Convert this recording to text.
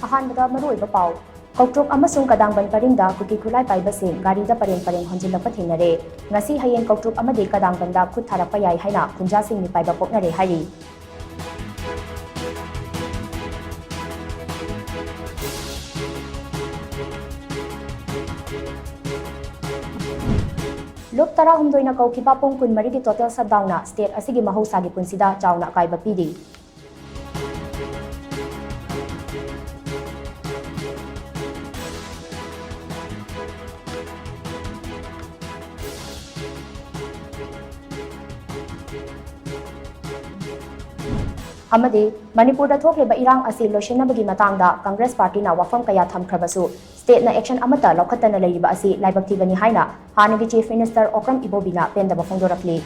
ꯑꯍꯥꯟꯕꯗ ꯃꯔꯨꯑꯣꯏꯕ ꯄꯥꯎ ꯀꯧꯇ꯭ꯔꯨꯛ ꯑꯃꯁꯨꯡ ꯀꯗꯥꯡꯕꯟ ꯄꯔꯤꯡꯗ ꯀꯨꯀꯤ ꯈꯨꯠꯂꯥꯏ ꯄꯥꯏꯕꯁꯤꯡ ꯒꯥꯔꯤꯗ ꯄꯔꯦꯡ ꯍꯣꯟꯖꯤꯜꯂꯛꯄ ꯊꯦꯡꯅꯔꯦ ꯉꯁꯤ ꯍꯌꯦꯡ ꯀꯧꯇ꯭ꯔꯨꯛ ꯑꯃꯗꯤ ꯀꯗꯥꯡꯕꯟꯗ ꯈꯨꯠ ꯊꯥꯔꯛꯄ ꯌꯥꯏ ꯍꯥꯏꯅ ꯈꯨꯟꯖꯥꯁꯤꯡ ꯃꯤꯄꯥꯏꯕ ꯄꯣꯛꯅꯔꯦ ꯍꯥꯏꯔꯤ ꯂꯨꯞ 16ꯅ ꯀꯧꯈꯤꯕ ꯄꯨꯡ 24ꯒꯤ ꯇꯣꯇꯦꯜ ꯁꯠꯗꯥꯎꯟꯅ ꯁ꯭ꯇꯦꯠ ꯑꯁꯤꯒꯤ ꯃꯍꯧꯁꯥꯒꯤ ꯄꯨꯟꯁꯤꯗ ꯆꯥꯎꯅ ꯑꯀꯥꯏꯕ ꯄꯤꯔꯤ ꯑꯃꯗꯤ ꯃꯅꯤꯄꯨꯔꯗ ꯊꯣꯛꯂꯤꯕ ꯏꯔꯥꯡ ꯑꯁꯤ ꯂꯣꯏꯁꯤꯟꯅꯕꯒꯤ ꯃꯇꯥꯡꯗ ꯀꯪꯒ꯭ꯔꯦꯁ ꯄꯥꯔꯇꯤꯅ ꯋꯥꯐꯝ ꯀꯌꯥ ꯊꯝꯈ꯭ꯔꯕꯁꯨ ꯁ꯭ꯇꯦꯠꯅ ꯑꯦꯛꯁꯟ ꯑꯃꯠꯇ ꯂꯧꯈꯠꯇꯅ ꯂꯩꯔꯤꯕ ꯑꯁꯤ ꯂꯥꯏꯕꯛ ꯊꯤꯕꯅꯤ ꯍꯥꯏꯅ ꯍꯥꯟꯅꯒꯤ ꯆꯤꯐ ꯃꯤꯅꯤꯁꯇꯔ ꯑꯣꯀ꯭ꯔꯝ ꯏꯕꯣꯕꯤꯅ ꯄꯦꯟꯗꯕ ꯐꯣꯡꯗꯣꯔꯛꯂꯤ